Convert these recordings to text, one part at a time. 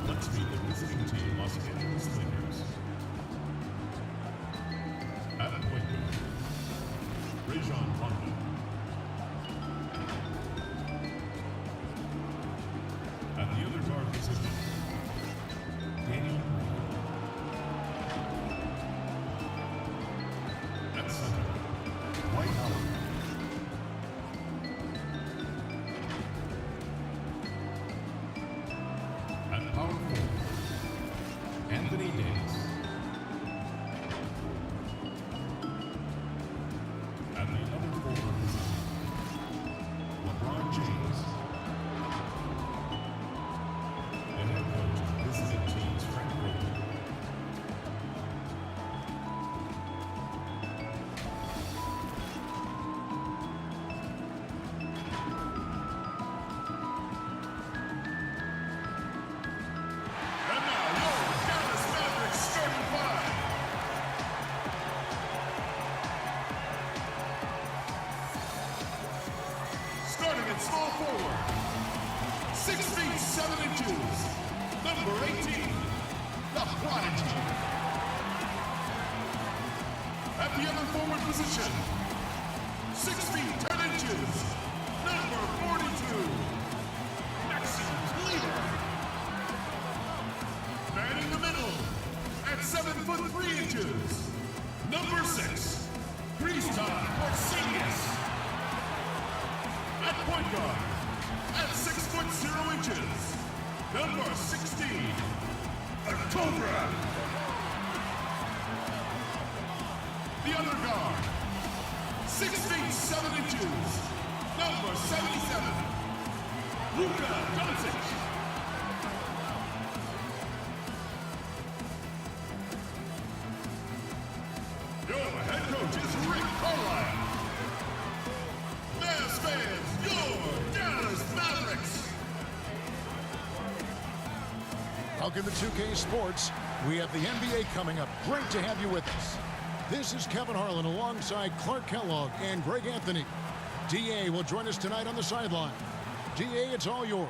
Let's meet the visiting team, Los Angeles Lakers. At point guard, Rajon Rondo. At the other guard position, Daniel Green. At center, Dwight Howard. At power forward, Anthony Davis. At the other forward position, LeBron James. The head coach of the visiting team's Frank Vogel. And now, your Dallas Mavericks starting five. Starting at small forward, 6 feet 7 inches, number 18, the Prodigy. At the other forward position, 6 feet 10 inches, number 42, Maxime Kleber. Man in the middle, at 7 foot 3 inches, number 6, Kristaps Porzingis. At point guard, at 6 foot 0 inches, number 16, October. The other guard, 6 feet 7 inches, number 77, Luka Doncic. Your head coach is Rick Carlisle. Mavs fans, your Dallas Mavericks. Welcome to 2K Sports. We have the NBA coming up. Great to have you with us. This is Kevin Harlan alongside Clark Kellogg and Greg Anthony. DA will join us tonight on the sideline. DA, it's all yours.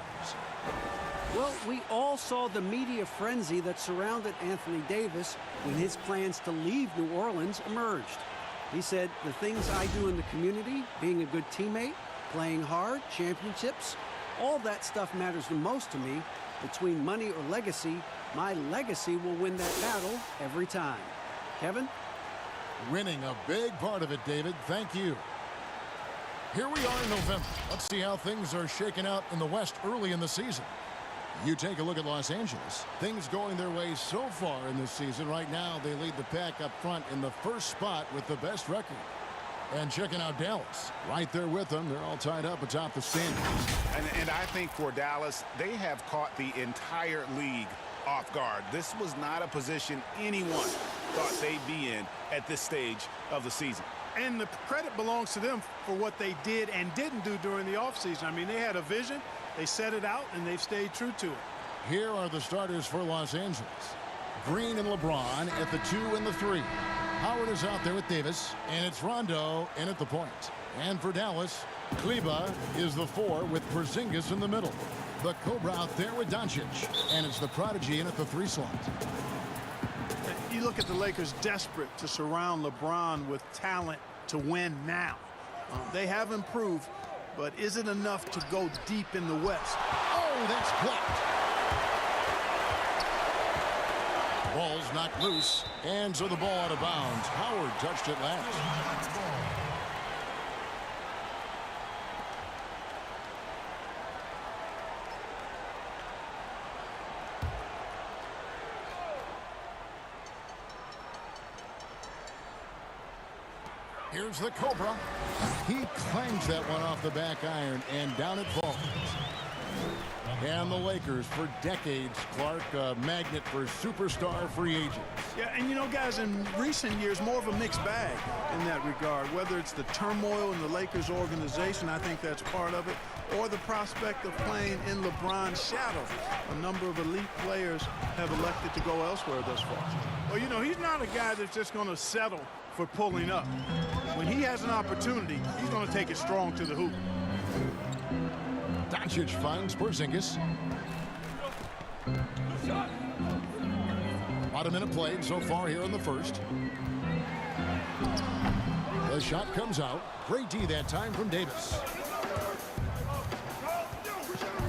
Well, we all saw the media frenzy that surrounded Anthony Davis when his plans to leave New Orleans emerged. He said, the things I do in the community, being a good teammate, playing hard, championships, all that stuff matters the most to me. Between money or legacy, my legacy will win that battle every time. Kevin? Winning a big part of it, David. Thank you. Here we are in November. Let's see how things are shaking out in the West early in the season. You take a look at Los Angeles. Things going their way so far in this season. Right now, they lead the pack up front in the first spot with the best record. And checking out Dallas. Right there with them. They're all tied up atop the standings. And I think for Dallas, they have caught the entire league off guard. This was not a position anyone thought they'd be in at this stage of the season. And the credit belongs to them for what they did and didn't do during the offseason. I mean, they had a vision, they set it out, and they've stayed true to it. Here are the starters for Los Angeles. Green and LeBron at the 2 and the 3. Howard is out there with Davis, and it's Rondo in at the point. And for Dallas, Ligue is the 4 with Porzingis in the middle. The Cobra out there with Doncic, and it's the prodigy in at the 3 slot. You look at the Lakers desperate to surround LeBron with talent to win now. They have improved, but is it enough to go deep in the West? Oh, that's blocked. Ball's knocked loose, and so the ball out of bounds. Howard touched it last. Here's the Cobra. He clangs that one off the back iron, and down it falls. And the Lakers, for decades, Clark, a magnet for superstar free agents. Yeah, and you know, guys, in recent years, more of a mixed bag in that regard. Whether it's the turmoil in the Lakers organization, I think that's part of it, or the prospect of playing in LeBron's shadow. A number of elite players have elected to go elsewhere thus far. Well, you know, he's not a guy that's just going to settle for pulling up. When he has an opportunity, he's going to take it strong to the hoop. Doncic finds Porzingis. About a minute played so far here in the first. The shot comes out. Great D that time from Davis.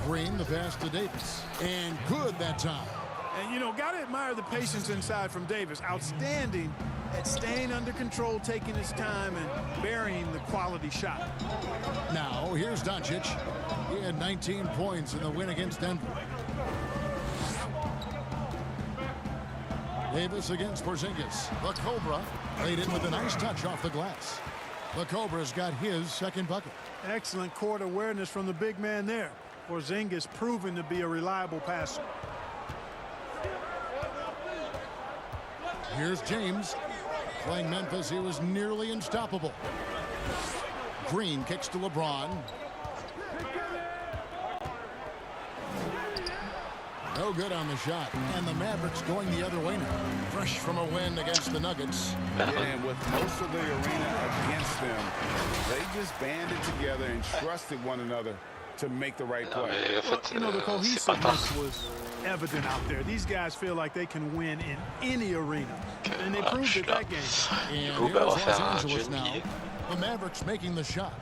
Green, the pass to Davis. And good that time. And, you know, got to admire the patience inside from Davis. Outstanding at staying under control, taking his time, and burying the quality shot. Now, here's Doncic. He had 19 points in the win against Denver. Davis against Porzingis. The Cobra laid in with a nice touch off the glass. The Cobra's got his second bucket. Excellent court awareness from the big man there. Porzingis proven to be a reliable passer. Here's James. Playing Memphis, he was nearly unstoppable. Green kicks to LeBron. No good on the shot. And the Mavericks going the other way now. Fresh from a win against the Nuggets. Yeah, and with most of the arena against them, they just banded together and trusted one another to make the right play. Well, you know, the cohesiveness was evident out there. These guys feel like they can win in any arena. And they proved it that game. And here's Los Angeles now. The Mavericks making the shot.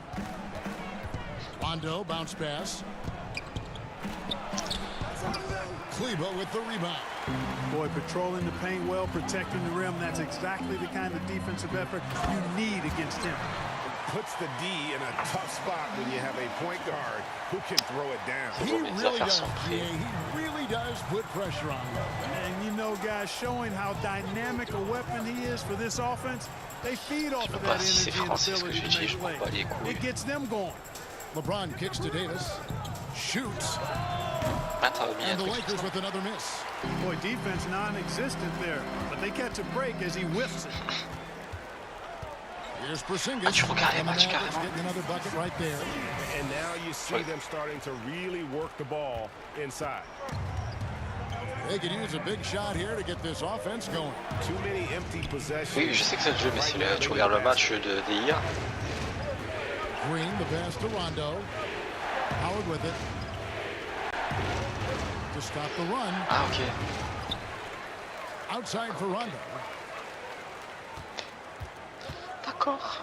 Rondo, bounce pass. Kleber with the rebound. Boy, patrolling the paint well, protecting the rim. That's exactly the kind of defensive effort you need against him. Puts the D in a tough spot when you have a point guard who can throw it down. He really does. Yeah, he really does put pressure on them. And you know, guys, showing how dynamic a weapon he is for this offense, they feed off of that energy and ability to make plays. It gets them going. LeBron kicks to Davis. Shoots. And the Lakers with another miss. Boy, defense non-existent there, but they catch a break as he whiffs it. Here's Porzingis. And the Mavericks getting another bucket right there. And now you see them starting to really work the ball inside. They could use a big shot here to get this offense going. Too many empty possessions. Oui, je sais que c'est le jeu, mais si tu regardes le match d'hier. Green, the pass to Rondo. Howard with it. To stop the run. Ah, ok. Outside for Rondo. D'accord.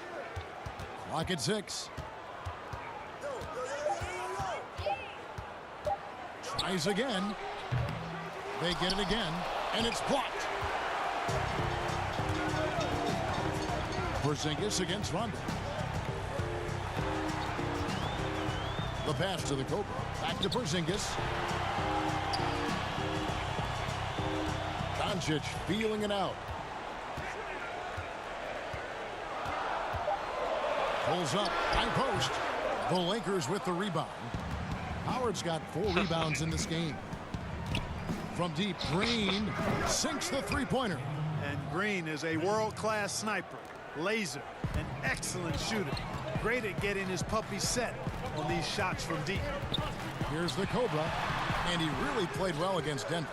Clock at 6. Tries again. They get it again, and it's blocked. Porzingis against Rondo. The pass to the Cobra. Back to Porzingis. Doncic feeling it out. Pulls up, high post. The Lakers with the rebound. Howard's got 4 rebounds in this game. From deep, Green sinks the three-pointer. And Green is a world-class sniper, laser, an excellent shooter. Great at getting his puppy set on these shots from deep. Here's the Cobra, And he really played well against Denver.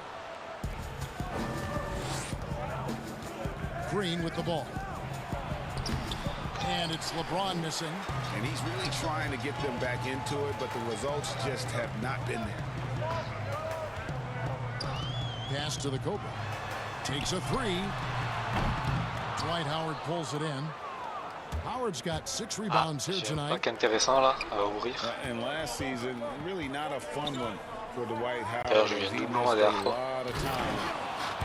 Green with the ball. And it's LeBron missing. And he's really trying to get them back into it, but the results just have not been there. Pass to the Cobra. Takes a three. Dwight Howard pulls it in. Howard's got 6 rebounds here tonight. Pas qu'intéressant là, à ouvrir. And last season, really not a fun one for Dwight D'ailleurs, Howard. je viens He doublement missed la dernière a fois. lot of time.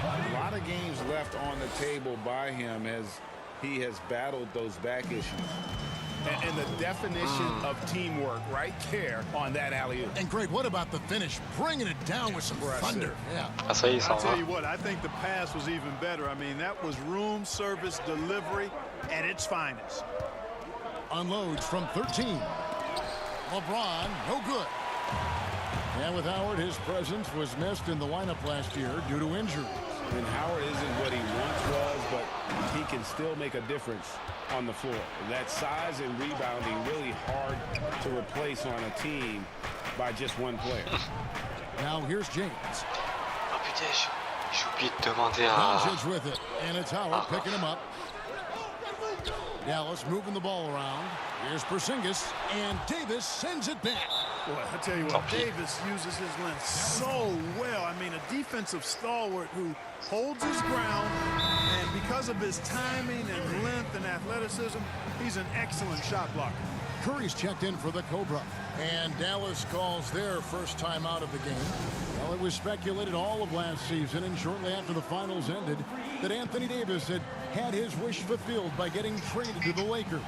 A lot of games left on the table by him as he has battled those back issues. And the definition of teamwork right there on that alley-oop. And Greg, what about the finish? Bringing it down with some thunder. Yeah. Ah ça y est, ça I'll en tell va. you what, I think the pass was even better. I mean, that was room service delivery at its finest. Unloads from 13. LeBron, no good. And with Howard, his presence was missed in the lineup last year due to injury. And Howard isn't what he once was, but he can still make a difference on the floor. That size and rebounding really hard to replace on a team by just one player. Now here's James. Oh putain, j'ai oublié de demander à... Doncic with it, and it's Howard picking him up. Dallas moving the ball around. Here's Porzingis, and Davis sends it back. Boy, I tell you what, Davis uses his length so well. I mean, a defensive stalwart who holds his ground, and because of his timing and length and athleticism, he's an excellent shot blocker. Curry's checked in for the Cobra, and Dallas calls their first time out of the game. Well, it was speculated all of last season and shortly after the finals ended that Anthony Davis had his wish fulfilled by getting traded to the Lakers.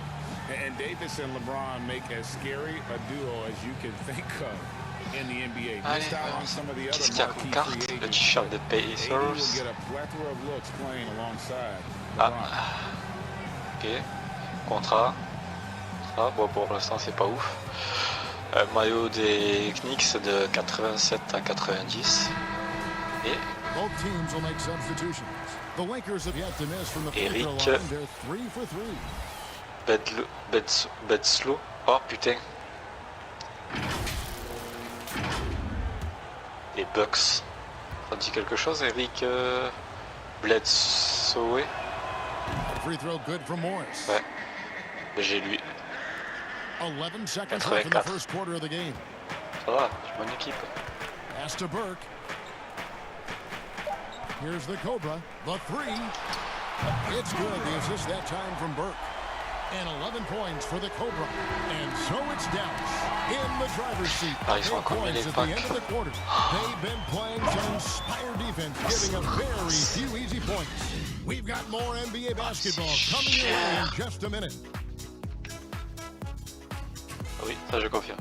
And Davis and LeBron make as scary a duo as you can think of in the NBA. Missed out on some of the Qu'est-ce other qu'il y a comme marquee carte? free Le agents. t-shirt de AD will Pacers. get a plethora of looks playing alongside LeBron. Ok. Contrat. Ah, bon, pour l'instant, c'est pas ouf. Maillot des Knicks de 87 à 90. Et Both teams will make substitutions. The Lakers have yet to miss from the free throw Eric. line. They're 3 for 3. Bedslow. Oh putain. Les Bucks. Ça dit quelque chose, Eric Bledsoe? Free throw good from Morris. Ouais. J'ai lui. 11 seconds left in the first quarter of the game. Ça va, j'ai bonne équipe. Pass to Burke. Here's the Cobra. The three. It's good. The assist that time from Burke. And 11 points for the Cobra. And so it's Dallas in the driver's seat. Ah, ils sont 8 encore mis points les at the end packs. of the quarter. They've been playing some inspired defense, giving a very few easy points. We've got more NBA basketball coming your way in just a minute. Oui, ça je confirme.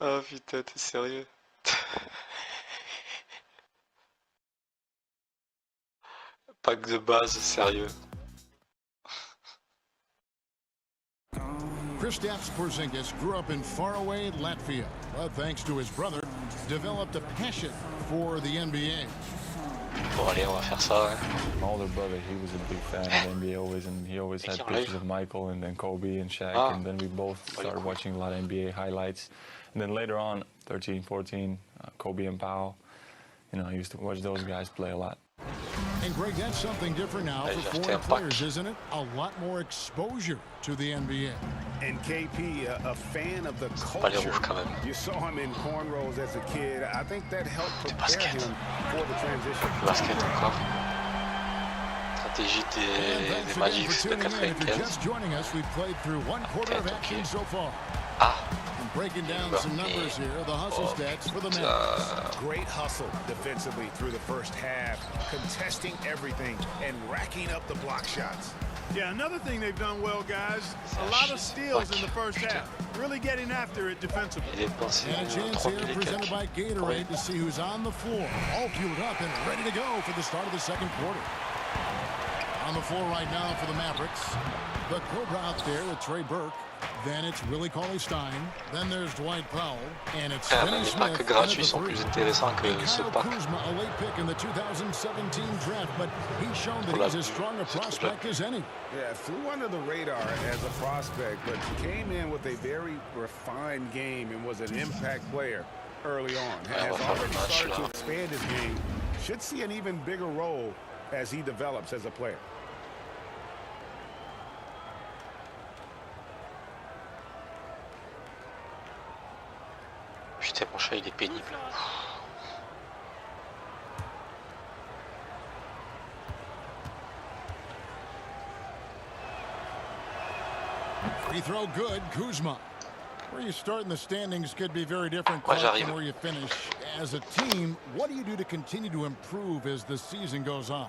Oh putain, t'es sérieux? Pack de base, sérieux. Kristaps Porzingis grew up in faraway Latvia, but thanks to his brother, developed a passion for the NBA. Bon allez, on va faire ça. Hein. My older brother, he was a big fan of NBA always, and he always had pictures of Michael and then Kobe and Shaq, and then we both started watching a lot of NBA highlights. And then later on, 13, 14, Kobe and Powell, you know, I used to watch those guys play a lot. And Greg, that's something different now for foreign players, isn't it? A lot more exposure to the NBA. And KP, a fan of the culture. You saw him in cornrows as a kid. I think that helped prepare him for the transition. Basket encore. Stratégie des Magics de 95. Just joining us, we've played through one quarter of action so far. Ah. Breaking down some numbers here, the hustle stats for the Mavericks. Great hustle defensively through the first half, contesting everything and racking up the block shots. Yeah, another thing they've done well, guys, a lot of steals in the first half, really getting after it defensively. And a chance here presented by Gatorade to see who's on the floor, all fueled up and ready to go for the start of the second quarter. On the floor right now for the Mavericks, the Cobra out there with Trey Burke. Then it's Willie Cauley-Stein. Then there's Dwight Powell. And it's Frère, Finney les Smith. packs gratuits sont plus intéressants que ce Kyle pack. Kuzma, a late pick in the 2017 draft, but he's shown that he's as strong a prospect as any. Yeah, flew under the radar as a prospect, but came in with a very refined game and was an impact player early on. Has already started to expand his game. Should see an even bigger role as he develops as a player. Putain, mon chat, il est pénible. Free throw good, Kuzma. Where you start in the standings could be very different from where you finish. As a team, what do you do to continue to improve as the season goes on?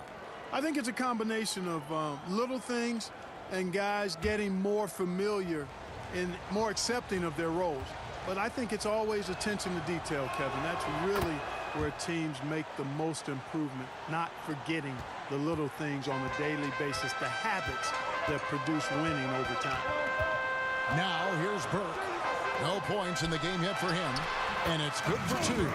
I think it's a combination of little things and guys getting more familiar and more accepting of their roles. But I think it's always attention to detail, Kevin. That's really where teams make the most improvement, not forgetting the little things on a daily basis, the habits that produce winning over time. Now here's Burke. No points in the game yet for him, and it's good for two.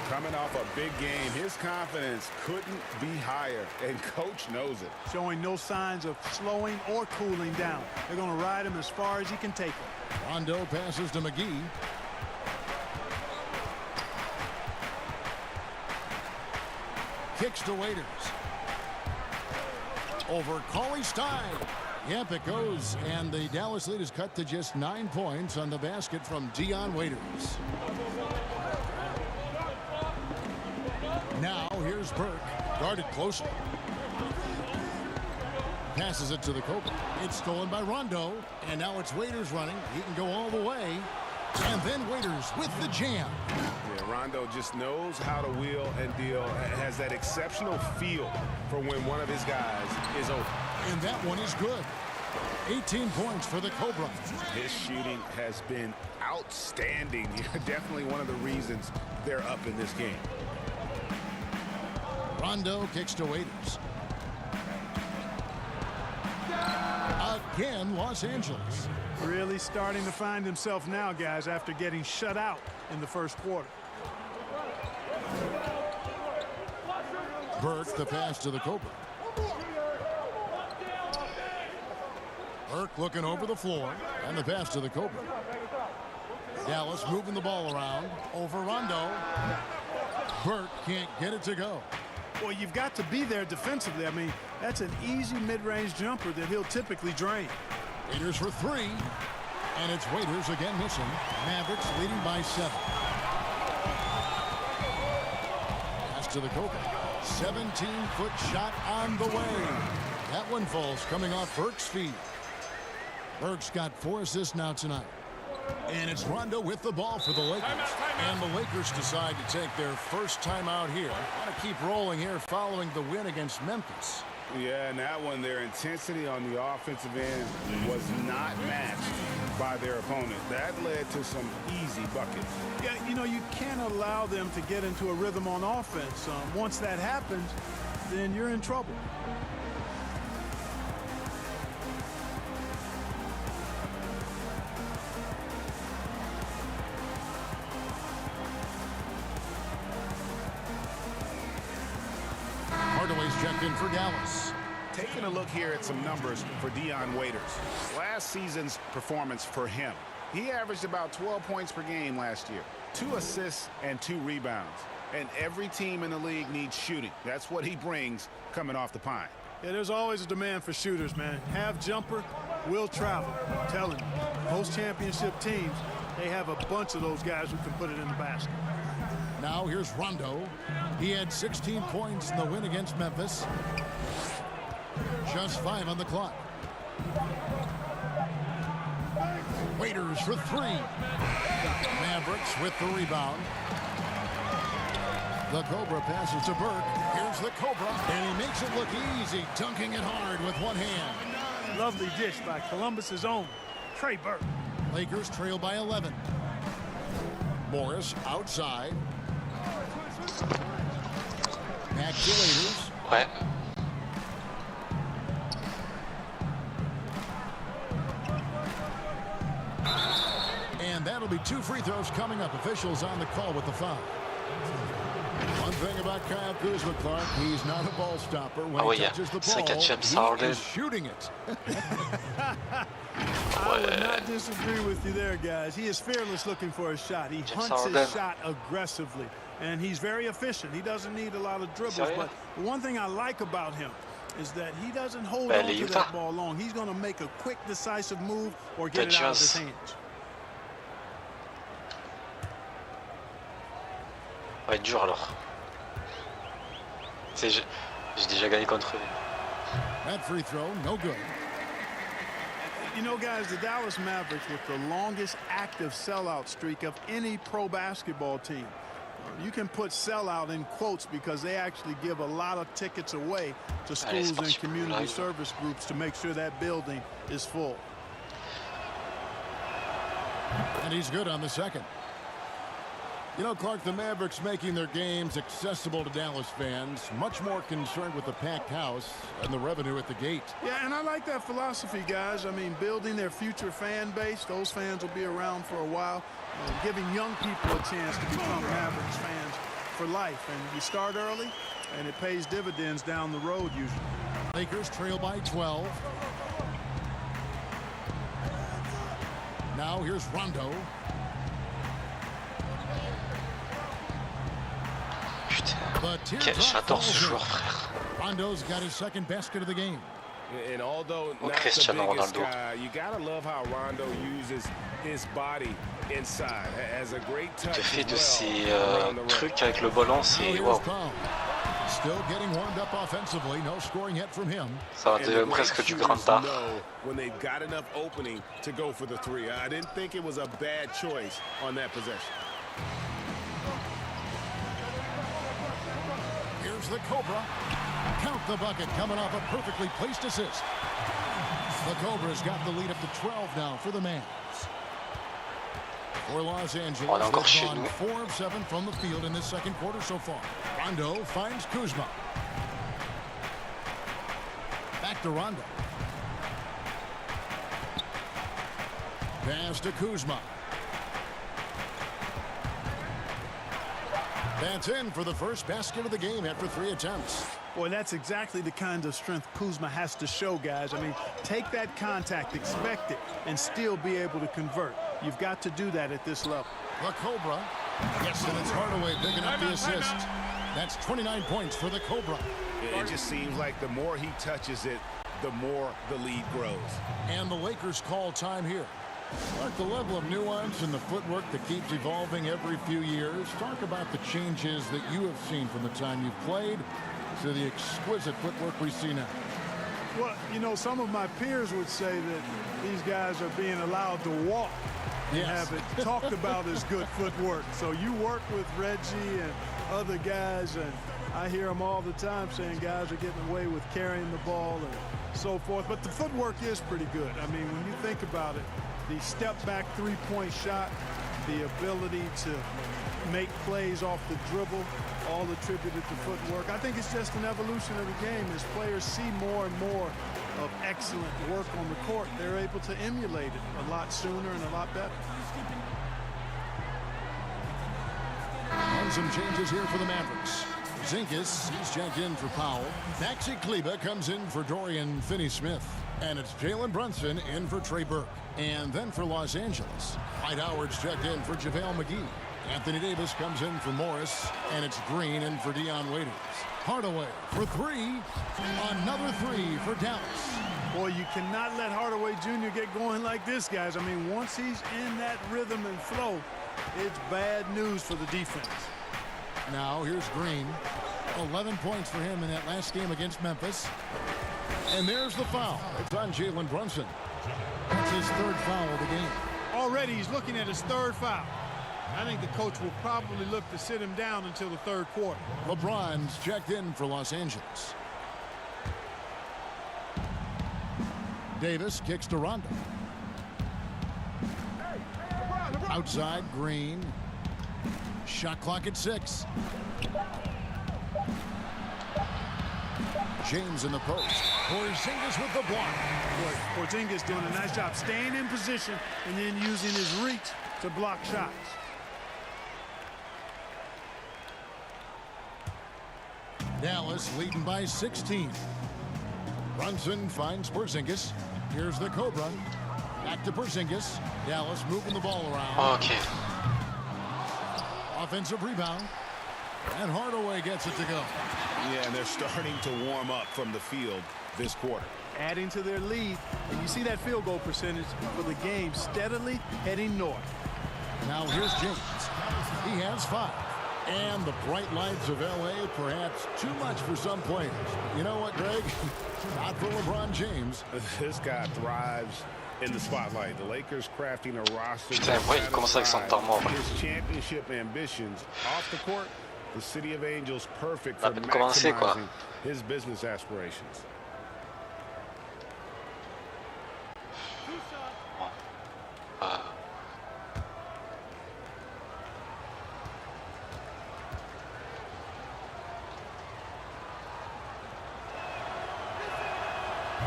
Coming off a big game, his confidence couldn't be higher, and coach knows it. Showing no signs of slowing or cooling down. They're going to ride him as far as he can take him. Rondo passes to McGee. Kicks to Waiters. Over Cauley-Stein. Yep, it goes, and the Dallas lead is cut to just 9 points on the basket from Dion Waiters. Now here's Burke, guarded closely. Passes it to the Cobra. It's stolen by Rondo, and now it's Waiters running. He can go all the way, and then Waiters with the jam. Yeah, Rondo just knows how to wheel and deal, has that exceptional feel for when one of his guys is open. And that one is good. 18 points for the Cobra. His shooting has been outstanding. Definitely one of the reasons they're up in this game. Rondo kicks to Waiters. Again, Los Angeles. Really starting to find himself now, guys, after getting shut out in the first quarter. Burke, the pass to the Cobra. Burke looking over the floor, and the pass to the Cobra. Dallas moving the ball around, over Rondo. Burke can't get it to go. Well, you've got to be there defensively. I mean, that's an easy mid-range jumper that he'll typically drain. Waiters for three, and it's Waiters again missing. Mavericks leading by 7. Pass to the Cobra. 17-foot shot on the way. That one falls coming off Burke's feet. Burke's got 4 assists now tonight. And it's Rondo with the ball for the Lakers. And the Lakers decide to take their first timeout here. Want to keep rolling here following the win against Memphis. Yeah, and that one, their intensity on the offensive end was not matched by their opponent. That led to some easy buckets. Yeah, you know, you can't allow them to get into a rhythm on offense. Once that happens, then you're in trouble. Checked in for Dallas. Taking a look here at some numbers for Dion Waiters. Last season's performance for him. He averaged about 12 points per game last year. 2 assists and 2 rebounds. And every team in the league needs shooting. That's what he brings coming off the pine. Yeah, there's always a demand for shooters, man. Have jumper, will travel. I'm telling you, post-championship teams, they have a bunch of those guys who can put it in the basket. Now here's Rondo. He had 16 points in the win against Memphis. Just 5 on the clock. Waiters for 3. Mavericks with the rebound. The Cobra passes to Burke. Here's the Cobra, and he makes it look easy, dunking it hard with one hand. Lovely dish by Columbus's own Trey Burke. Lakers trail by 11. Morris outside. Back to Waiters. Ouais. Only 2 free throws coming up. Officials on the call with the foul. One thing about Kyle Kuzma, Clark, he's not a ball stopper. When he touches the ball, he is shooting it. I would not disagree with you there, guys. He is fearless looking for a shot. He hunts his shot aggressively, and he's very efficient. He doesn't need a lot of dribbles, but one thing I like about him is that he doesn't hold on to that ball long. He's going to make a quick, decisive move or get it out of his hands. Ça va être dur alors. J'ai déjà gagné contre eux. That free throw, no good. You know, guys, the Dallas Mavericks with the longest active sellout streak of any pro basketball team. You can put sellout in quotes because they actually give a lot of tickets away to schools and community service groups to make sure that building is full. And he's good on the second. You know, Clark, the Mavericks making their games accessible to Dallas fans, much more concerned with the packed house and the revenue at the gate. Yeah, and I like that philosophy, guys. I mean, building their future fan base, those fans will be around for a while, giving young people a chance to become Mavericks fans for life. And you start early, and it pays dividends down the road usually. Lakers trail by 12. Now here's Rondo. J'adore ce joueur, frère. Rondo's got his second basket of the game. And although not the biggest guy, you gotta love how Rondo uses his body inside. Has a great touch. Il fait de ces trucs avec le ballon, c'est waouh. Still getting warmed up offensively. No scoring yet from him. Ça va presque du grand art. When they've got enough opening to go for the three. I didn't think it was a bad choice on that possession. Here's the Cobra. Count the bucket coming off a perfectly placed assist. The Cobra's got the lead up to 12 now for the Mavs. For Los Angeles, they've gone 4 of 7 from the field in this second quarter so far. Rondo finds Kuzma. Back to Rondo. Pass to Kuzma. That's in for the first basket of the game after 3 attempts. Boy, that's exactly the kind of strength Kuzma has to show, guys. I mean, take that contact, expect it, and still be able to convert. You've got to do that at this level. The Cobra. Yes, and it's Hardaway picking up the assist. That's 29 points for the Cobra. It just seems like the more he touches it, the more the lead grows. And the Lakers call time here. Mark, the level of nuance and the footwork that keeps evolving every few years. Talk about the changes that you have seen from the time you've played to the exquisite footwork we see now. Well, you know, some of my peers would say that these guys are being allowed to walk and have it talked about as good footwork. So you work with Reggie and other guys, and I hear them all the time saying guys are getting away with carrying the ball and so forth. But the footwork is pretty good. I mean, when you think about it, the step-back three-point shot, the ability to make plays off the dribble, all attributed to footwork. I think it's just an evolution of the game. As players see more and more of excellent work on the court, they're able to emulate it a lot sooner and a lot better. And some changes here for the Mavericks. Zinkis, he's checked in for Powell. Maxi Kleber comes in for Dorian Finney-Smith. And it's Jalen Brunson in for Trey Burke. And then for Los Angeles, Dwight Howard's checked in for JaVale McGee. Anthony Davis comes in for Morris. And it's Green in for Dion Waiters. Hardaway for 3. Another 3 for Dallas. Boy, you cannot let Hardaway Jr. get going like this, guys. I mean, once he's in that rhythm and flow, it's bad news for the defense. Now here's Green. 11 points for him in that last game against Memphis. And there's the foul. It's on Jalen Brunson. That's his 3rd foul of the game. Already he's looking at his 3rd foul. I think the coach will probably look to sit him down until the 3rd quarter. LeBron's checked in for Los Angeles. Davis kicks to Rondo. Outside, Green. Shot clock at 6. James in the post. Porzingis with the block. Porzingis doing a nice job staying in position and then using his reach to block shots. Dallas leading by 16. Brunson finds Porzingis. Here's the Cobra. Back to Porzingis. Dallas moving the ball around. Ok. Offensive rebound. And Hardaway gets it to go. Yeah, and they're starting to warm up from the field this quarter. Adding to their lead, and you see that field goal percentage for the game steadily heading north. Now here's James. He has 5. And the bright lights of L.A. perhaps too much for some players. You know what, Greg? Not for LeBron James. This guy thrives in the spotlight. The Lakers crafting a roster Putain, ouais, il commence avec son temps mort. his championship ambitions. Off the court, the City of Angels perfect for commencer, quoi. maximizing his business aspirations.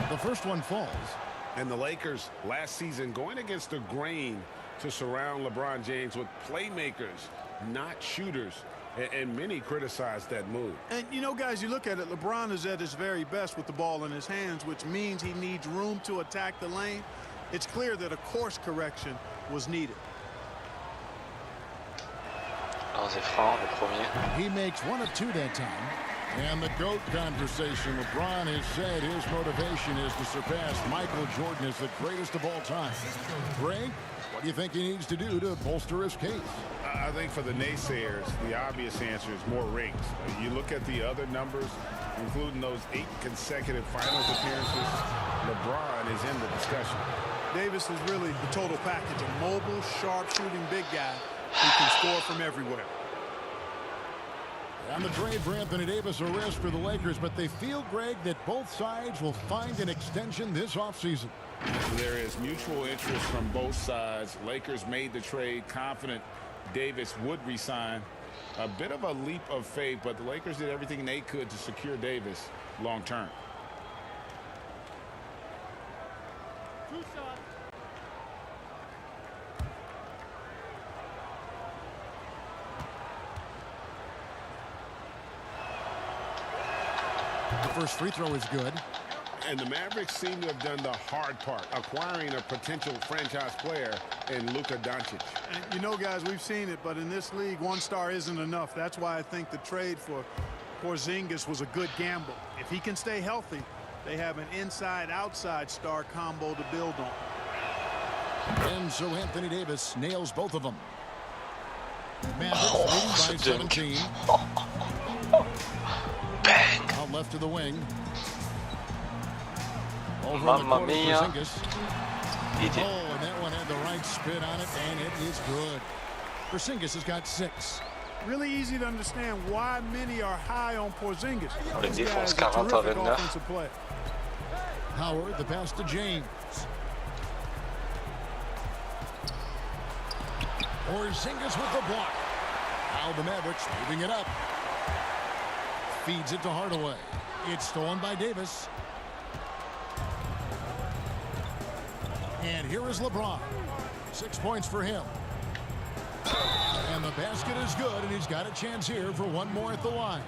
The first one falls. And the Lakers last season going against the grain to surround LeBron James with playmakers, not shooters. And many criticized that move. And, you know, guys, you look at it, LeBron is at his very best with the ball in his hands, which means he needs room to attack the lane. It's clear that a course correction was needed. Lancer franc, le premier. He makes 1 of 2 that time. And the GOAT conversation. LeBron has said his motivation is to surpass Michael Jordan as the greatest of all time. Greg, what do you think he needs to do to bolster his case? I think for the naysayers, the obvious answer is more rings. You look at the other numbers, including those 8 consecutive finals appearances, LeBron is in the discussion. Davis is really the total package, a mobile, sharp-shooting big guy who can score from everywhere. On the trade for Anthony Davis, a risk for the Lakers, but they feel, Greg, that both sides will find an extension this offseason. There is mutual interest from both sides. Lakers made the trade confident Davis would resign. A bit of a leap of faith, but the Lakers did everything they could to secure Davis long term. The first free throw is good. And the Mavericks seem to have done the hard part, acquiring a potential franchise player in Luka Doncic. And you know, guys, we've seen it, but in this league, 1 star isn't enough. That's why I think the trade for Porzingis was a good gamble. If he can stay healthy, they have an inside-outside star combo to build on. And so Anthony Davis nails both of them. Mavericks leading by 17. Bang! Out left to the wing. Over Mamma the mia. Porzingis. Oh, and that one had the right spin on it, and it is good. Porzingis has got 6. Really easy to understand why many are high on Porzingis. On les This guy défense is a 40 à terrific 29. offensive player. Howard, the pass to James. Porzingis with the block. Now the Mavericks moving it up. Feeds it to Hardaway. It's stolen by Davis. And here is LeBron. 6 points for him. And the basket is good, and he's got a chance here for 1 more at the line.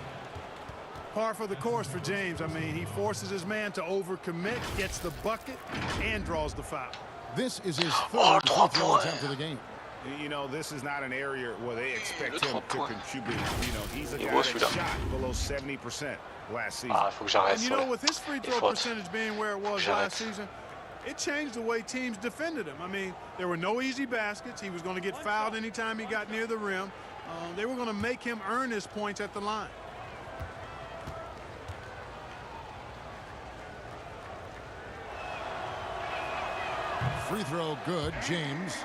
Par for the course for James. I mean, he forces his man to overcommit, gets the bucket, and draws the foul. This is his 3rd free throw attempt of the game. You know, this is not an area where they expect him to contribute. You know, he's a guy was that shot below 70% last season. Ah, faut que j'arrête. And you know, with his free throw percentage being where it was last season, it changed the way teams defended him. I mean, there were no easy baskets. He was going to get fouled anytime he got near the rim. They were going to make him earn his points at the line. Free throw good, James.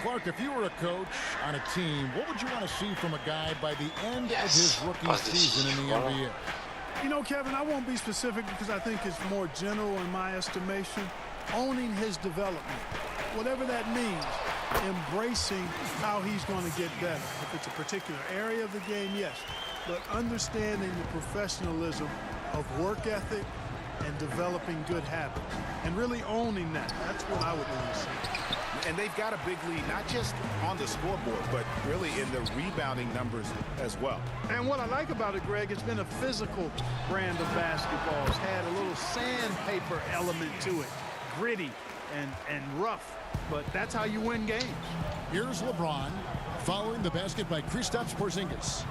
Clark, if you were a coach on a team, what would you want to see from a guy by the end of his rookie season in the NBA? You know, Kevin, I won't be specific because I think it's more general in my estimation. Owning his development, whatever that means, embracing how he's going to get better. If it's a particular area of the game, yes, but understanding the professionalism of work ethic and developing good habits and really owning that. That's what I would want to see. And they've got a big lead, not just on the scoreboard, but really in the rebounding numbers as well. And what I like about it, Greg, it's been a physical brand of basketball. It's had a little sandpaper element to it, gritty and rough. But that's how you win games. Here's LeBron following the basket by Kristaps Porzingis.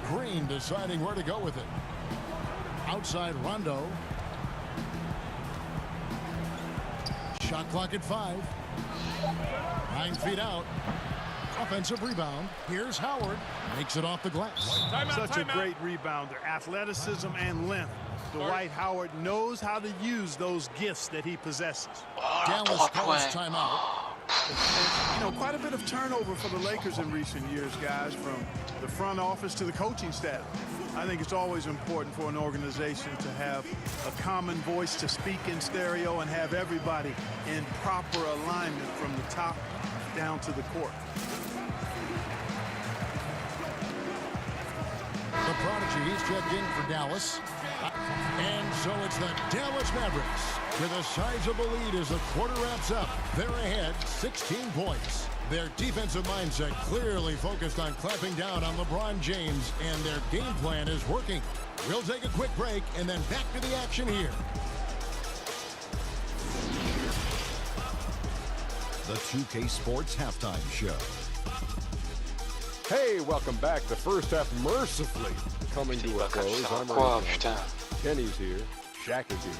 Green deciding where to go with it. Outside Rondo. Shot clock at 5. 9 feet out. Offensive rebound. Here's Howard. Makes it off the glass. Such a great rebounder. Athleticism and length. Dwight Howard knows how to use those gifts that he possesses. Dallas calls timeout. You know, quite a bit of turnover for the Lakers in recent years, guys, from the front office to the coaching staff. I think it's always important for an organization to have a common voice to speak in stereo and have everybody in proper alignment from the top down to the court. The prodigy, he's checked in for Dallas. And so it's the Dallas Mavericks with a sizable lead as the quarter wraps up. They're ahead 16 points. Their defensive mindset clearly focused on clamping down on LeBron James, and their game plan is working. We'll take a quick break and then back to the action here. The 2K Sports Halftime Show. Hey, welcome back. The first half mercifully coming to a close. I'm Ray. Kenny's here. Shaq is here.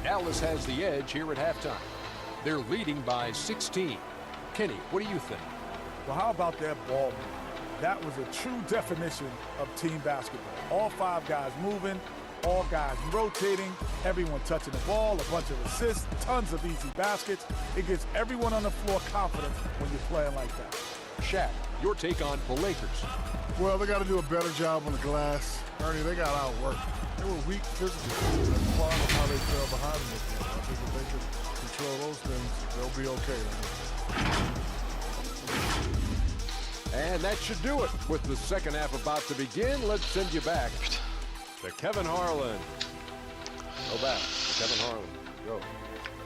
Dallas has the edge here at halftime. They're leading by 16. Kenny, what do you think? Well, how about that ball movement? That was a true definition of team basketball. All 5 guys moving, all guys rotating, everyone touching the ball, a bunch of assists, tons of easy baskets. It gives everyone on the floor confidence when you're playing like that. Shaq, your take on the Lakers. Well, they got to do a better job on the glass. Ernie, they got outworked. They were weak physically. That's part of how they fell behind in this game. I think if they can control those things, they'll be okay. And that should do it. With the second half about to begin, let's send you back to Kevin Harlan. Go back to Kevin Harlan. Go.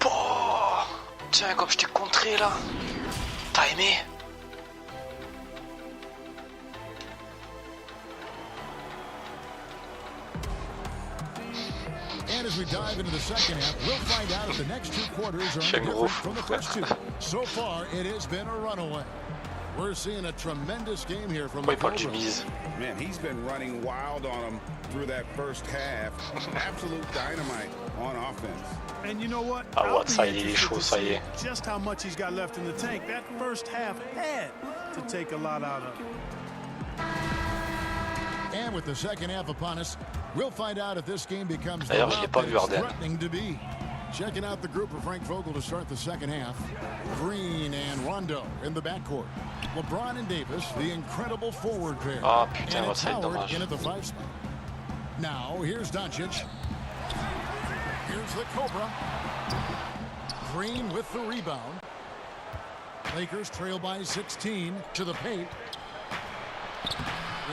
Oh, tiens, comme je t'ai contré là. T'as aimé? And as we dive into the second half, we'll find out if the next 2 quarters are any different from the first 2. So far, it has been a runaway. We're seeing a tremendous game here from the Cobras. Man, he's been running wild on him through that first half. Absolute dynamite on offense. And you know what? Ah ouais, ça y est, il est chaud, ça y est. Just how much he's got left in the tank. That first half had to take a lot out of it. And with the second half upon us, we'll find out if this game becomes the D'ailleurs, je l'ai pas vu, Arden. threatening to be. Checking out the group of Frank Vogel to start the second half. Green and Rondo in the backcourt. LeBron and Davis, the incredible forward pair. Ah putain, and va it's ça être Howard dommage. in at the 5 spot. Now, here's Doncic. Here's the Cobra. Green with the rebound. Lakers trail by 16 to the paint.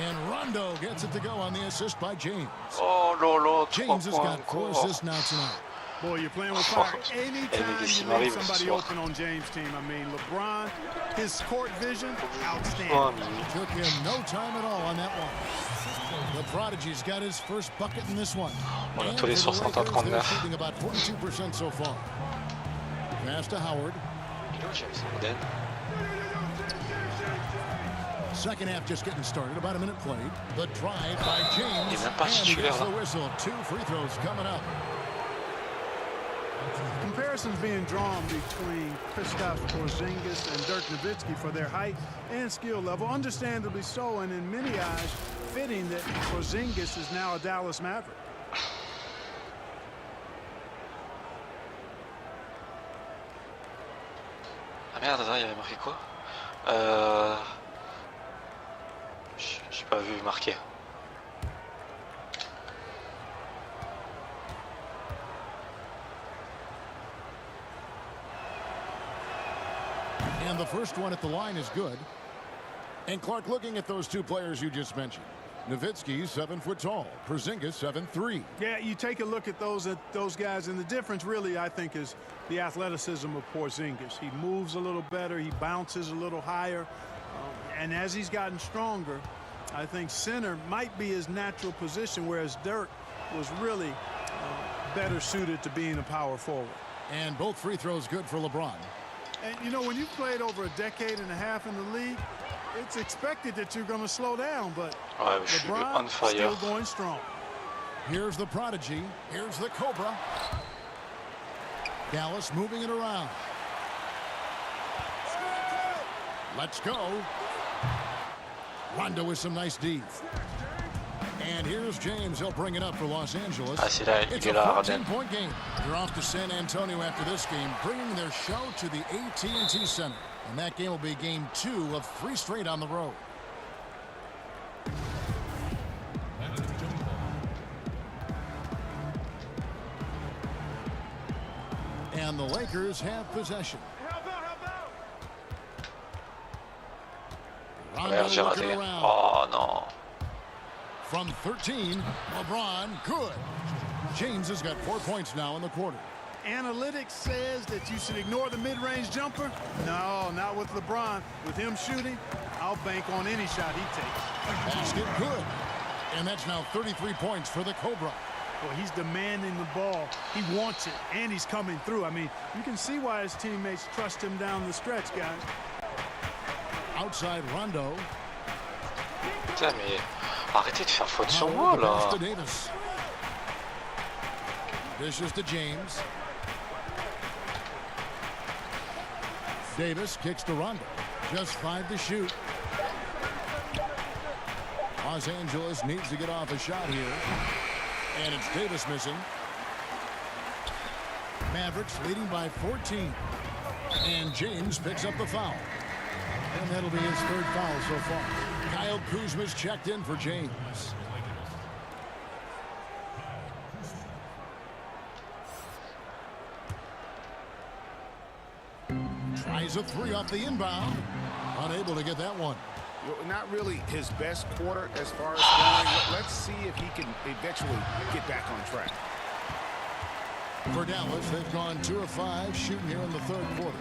And Rondo gets it to go on the assist by James. Oh lolo, 3 James has points got 4 encore. assists now tonight. Boy, you're playing with fire. Anytime you leave somebody open on James' team, I mean, LeBron, his court vision, outstanding. Took him no time at all on that one. The prodigy's got his first bucket in this one. On a And tous les for the 60 à Lakers, 39. they're shooting about 42% so far. Pass to Howard. James Harden. Second half just getting started. About a minute played. The drive by James. Il est même pas And he titulaire gets the là. whistle. 2 free throws coming up. Comparisons being drawn between Kristaps Porzingis and Dirk Nowitzki for their height and skill level, understandably so, and in many eyes, fitting that Porzingis is now a Dallas Maverick. Ah merde, attends, il y avait marqué quoi? J'ai pas vu marqué. And the first one at the line is good. And Clark, looking at those 2 players you just mentioned, Nowitzki's 7 foot tall. Porzingis 7'3". Yeah, you take a look at those guys, and the difference really, I think, is the athleticism of Porzingis. He moves a little better. He bounces a little higher. And as he's gotten stronger, I think center might be his natural position, whereas Dirk was really better suited to being a power forward. And both free throws good for LeBron. And, you know, when you've played over a decade and a half in the league, it's expected that you're going to slow down, but LeBron still going strong. Here's the prodigy. Here's the Cobra. Dallas moving it around. Let's go. Rondo with some nice D. And here's James. He'll bring it up for Los Angeles. It's a 14-point game. They're off to San Antonio after this game, bringing their show to the AT&T Center. And that game will be game 2 of 3 straight on the road. And the Lakers have possession. Rondo looking around. Oh, no. From 13, LeBron, good. James has got 4 points now in the quarter. Analytics says that you should ignore the mid-range jumper. No, not with LeBron. With him shooting, I'll bank on any shot he takes. Basket good. And that's now 33 points for the Cobra. Well, he's demanding the ball. He wants it, and he's coming through. I mean, you can see why his teammates trust him down the stretch, guys. Outside Rondo. Putain, mais arrêtez de faire faute sur moi, là. Davis. Dishes to James. Davis kicks to Rondo. Just 5 to shoot. Los Angeles needs to get off a shot here. And it's Davis missing. Mavericks leading by 14. And James picks up the foul. And that'll be his 3rd foul so far. Kyle Kuzma's checked in for James. Tries a 3 off the inbound. Unable to get that one. Not really his best quarter as far as scoring. Let's see if he can eventually get back on track. For Dallas, they've gone 2 of 5 shooting here in the 3rd quarter.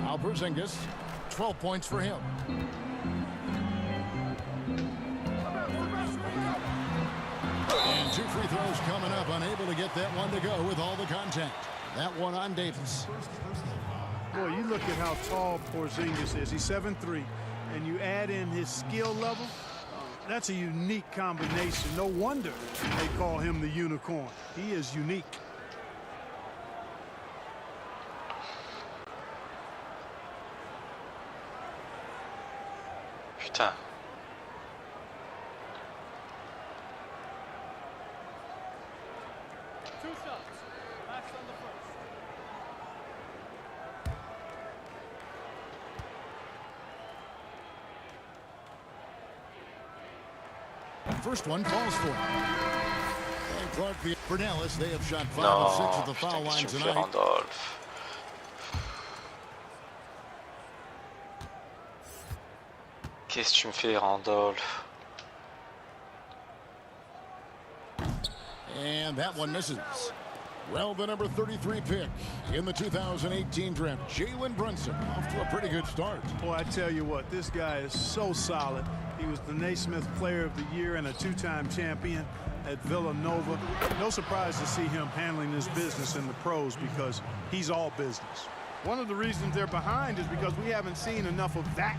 Al Porzingis, 12 points for him. And 2 free throws coming up. Unable to get that one to go with all the contact. That one on Davis. Boy, you look at how tall Porzingis is. He's 7'3", and you add in his skill level. That's a unique combination. No wonder they call him the unicorn. He is unique. Putain. First one falls for him. And Clark for Dallas, they have shot 5 of 6 at the foul line tonight. Qu'est-ce que tu me fais, Randolph? And that one misses. Well, the number 33 pick in the 2018 draft, Jalen Brunson, off to a pretty good start. Boy, I tell you what, this guy is so solid. He was the Naismith Player of the Year and a 2-time champion at Villanova. No surprise to see him handling this business in the pros because he's all business. One of the reasons they're behind is because we haven't seen enough of that.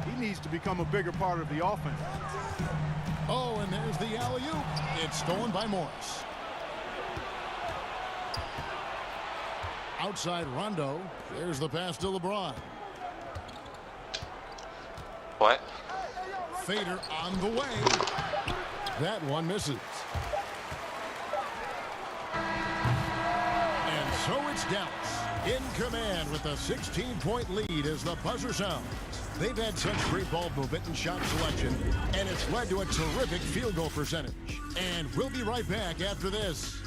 He needs to become a bigger part of the offense. Oh, and there's the alley-oop. It's stolen by Morris. Outside Rondo. There's the pass to LeBron. What? Fader on the way. That one misses. And so it's Dallas in command with a 16-point lead as the buzzer sounds. They've had such great ball movement and shot selection, and it's led to a terrific field goal percentage. And we'll be right back after this.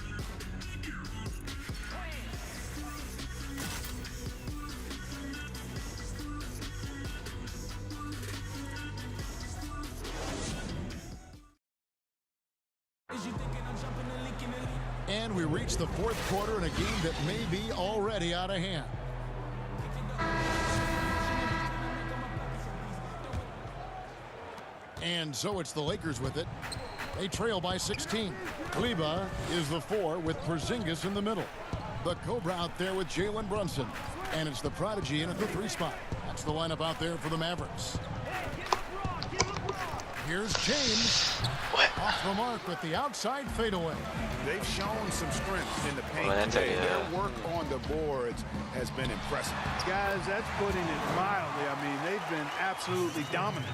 And we reach the fourth quarter in a game that may be already out of hand. And so it's the Lakers with it. They trail by 16. Ligue is the 4 with Porzingis in the middle. The Cobra out there with Jalen Brunson. And it's the Prodigy in at the 3 spot. That's the lineup out there for the Mavericks. Here's James. Off the mark with the outside fadeaway. They've shown some strength in the paint today. Their work on the boards has been impressive. Guys, that's putting it mildly. I mean, they've been absolutely dominant.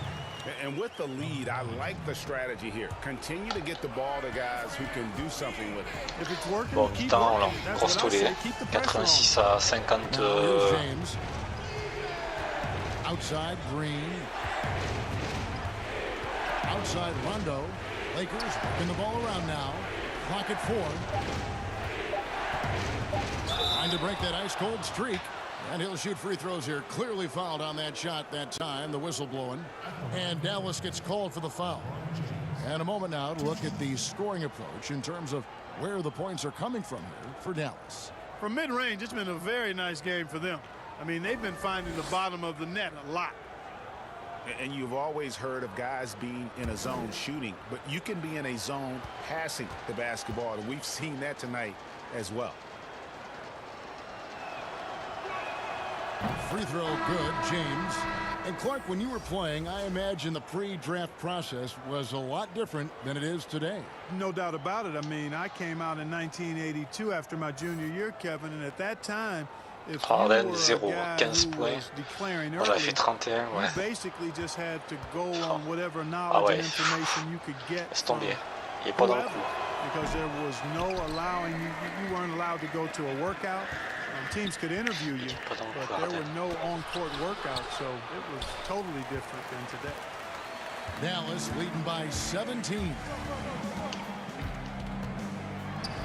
And with the lead, I like the strategy here. Continue to get the ball to guys who can do something with it. If it's working, Bon, keep mi-temps, working. on That's cross what I tous say. les Keep the pressure on. 86 à 50. Here's James. Outside Green. Outside Rondo. Lakers working the ball around now. Clock at 4. Trying to break that ice-cold streak. And he'll shoot free throws here. Clearly fouled on that shot that time. The whistle blowing. And Dallas gets called for the foul. And a moment now to look at the scoring approach in terms of where the points are coming from here for Dallas. From mid-range, it's been a very nice game for them. I mean, they've been finding the bottom of the net a lot. And you've always heard of guys being in a zone shooting, but you can be in a zone passing the basketball, and we've seen that tonight as well. Free throw good, James. And Clark, when you were playing, I imagine the pre-draft process was a lot different than it is today. No doubt about it. I mean, I came out in 1982 after my junior year, Kevin, and at that time, if you were a guy who was declaring early, you basically just had to go on whatever knowledge and information you could get from whoever, because there was no allowing you weren't allowed to go to a workout. Teams could interview you, but there were no on-court workouts, so it was totally different than today. Dallas leading by 17.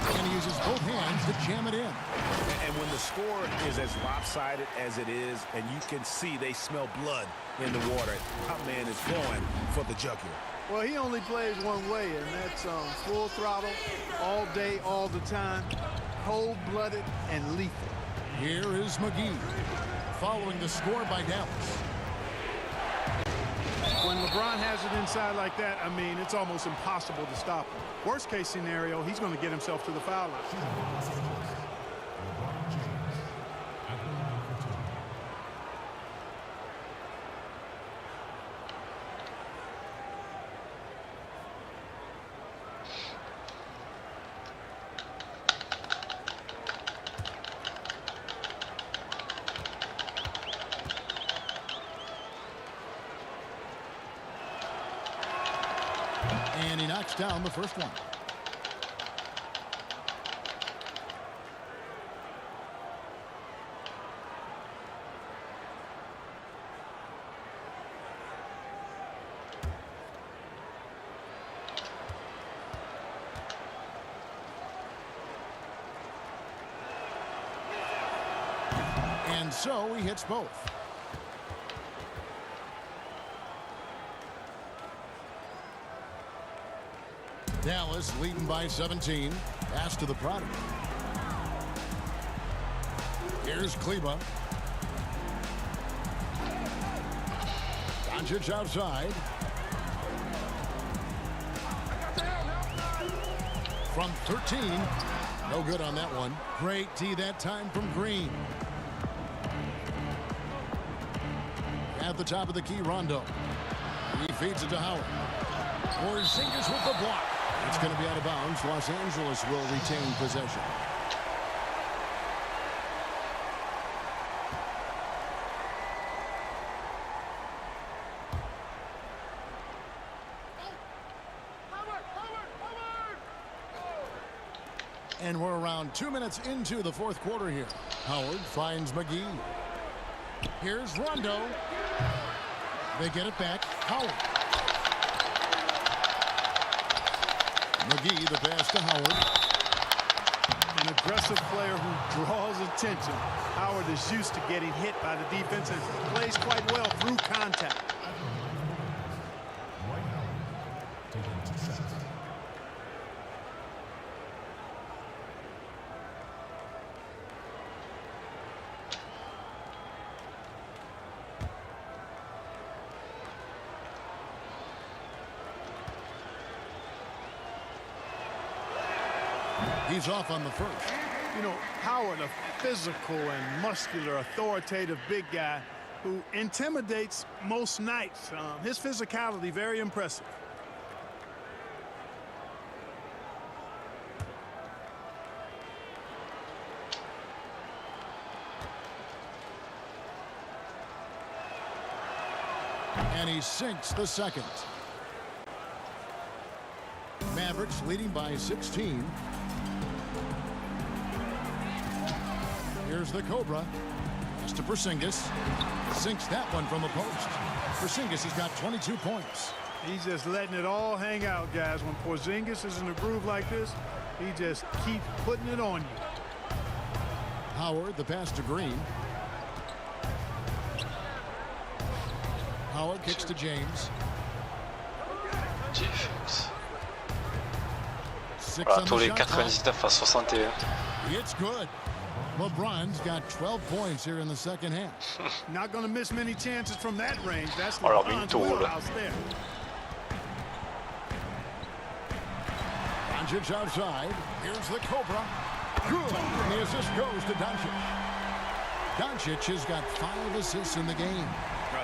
And he uses both hands to jam it in. And when the score is as lopsided as it is, and you can see they smell blood in the water, our man is going for the jugular. Well, he only plays one way, and that's full throttle, all day, all the time, cold-blooded and lethal. Here is McGee, following the score by Dallas. When LeBron has it inside like that, I mean, it's almost impossible to stop him. Worst case scenario, he's going to get himself to the foul line. And he knocks down the first one. And so he hits both. Dallas leading by 17. Pass to the Prodigy. Here's Kleba. Doncic outside. From 13. No good on that one. Great D that time from Green. At the top of the key, Rondo. He feeds it to Howard. Porzingis with the block. It's going to be out of bounds. Los Angeles will retain possession. And we're around 2 minutes into the fourth quarter here. Howard finds McGee. Here's Rondo. They get it back. Howard. McGee, the pass to Howard. An aggressive player who draws attention. Howard is used to getting hit by the defense and plays quite well through contact. He's off on the first. You know, Howard, a physical and muscular, authoritative big guy who intimidates most nights. His physicality, very impressive. And he sinks the second. Mavericks leading by 16. Here's the Cobra. Pass to Porzingis. Sinks that one from the post. Porzingis has got 22 points. He's just letting it all hang out, guys. When Porzingis is in a groove like this, he just keeps putting it on you. Howard, the pass to Green. Howard kicks to James. Defense. Voilà, tous les 99 à 61. It's good. LeBron's got 12 points here in the second half. Not going to miss many chances from that range. That's Alors, LeBron's Minto, wheelhouse there. Doncic outside. Here's the Cobra. Good. And the assist goes to Doncic. Doncic has got 5 assists in the game.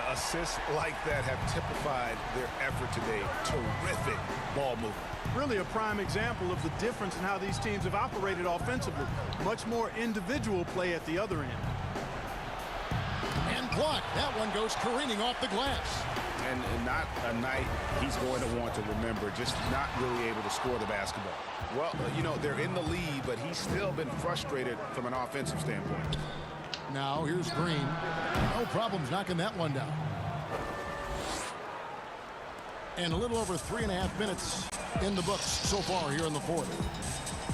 Assists like that have typified their effort today. Terrific ball movement. Really a prime example of the difference in how these teams have operated offensively. Much more individual play at the other end. And blocked. That one goes careening off the glass. And not a night he's going to want to remember, just not really able to score the basketball. Well, you know, they're in the lead, but he's still been frustrated from an offensive standpoint. Now here's Green. No problems knocking that one down. And a little over 3.5 minutes in the books so far here in the fourth.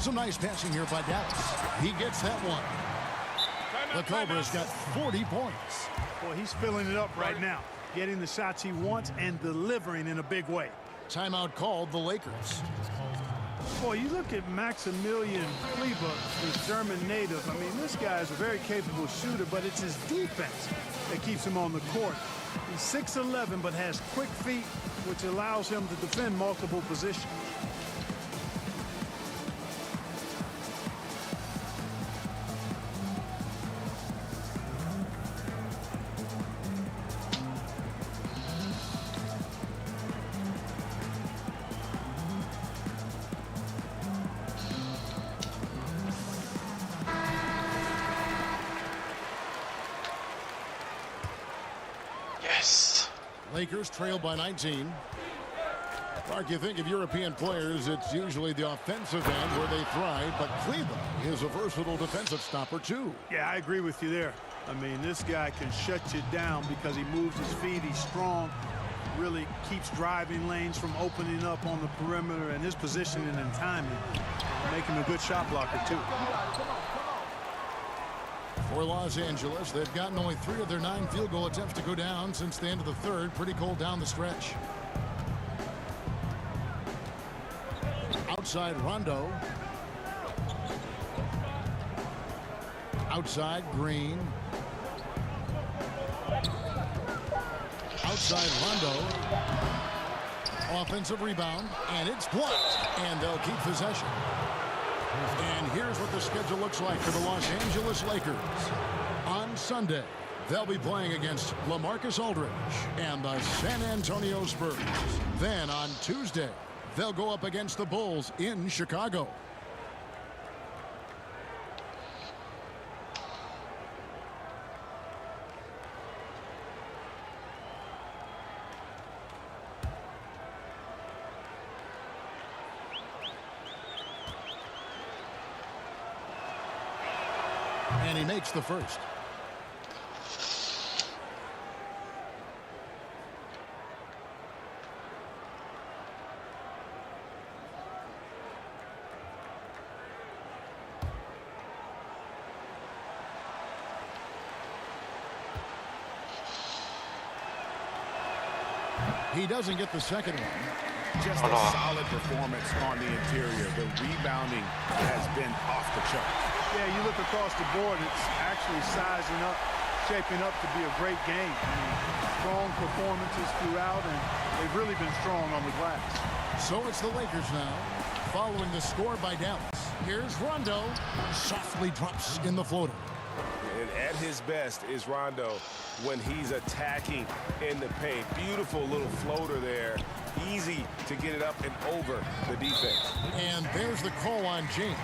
Some nice passing here by Dallas. He gets that one. The Cobra's got 40 points. Boy, he's filling it up right now. Getting the shots he wants and delivering in a big way. Timeout called the Lakers. Boy, you look at Maximilian Kleber, the German native. I mean, this guy is a very capable shooter, but it's his defense that keeps him on the court. He's 6'11", but has quick feet, which allows him to defend multiple positions. Lakers trail by 19. Mark, you think of European players, it's usually the offensive end where they thrive, but Kleber is a versatile defensive stopper too. Yeah, I agree with you there. I mean, this guy can shut you down because he moves his feet, he's strong, really keeps driving lanes from opening up on the perimeter, and his positioning and timing make him a good shot blocker too. For Los Angeles, they've gotten only 3 of their 9 field goal attempts to go down since the end of the third. Pretty cold down the stretch. Outside Rondo. Outside Green. Outside Rondo. Offensive rebound, and it's blocked, and they'll keep possession. And here's what the schedule looks like for the Los Angeles Lakers. On Sunday, they'll be playing against LaMarcus Aldridge and the San Antonio Spurs. Then on Tuesday, they'll go up against the Bulls in Chicago. And he makes the first. He doesn't get the second one. Just a solid performance on the interior. The rebounding has been off the charts. Yeah, you look across the board, it's actually sizing up, shaping up to be a great game. I mean, strong performances throughout, and they've really been strong on the glass. So it's the Lakers now, following the score by Dallas. Here's Rondo. Softly drops in the floater. And at his best is Rondo when he's attacking in the paint. Beautiful little floater there. Easy to get it up and over the defense. And there's the call on James.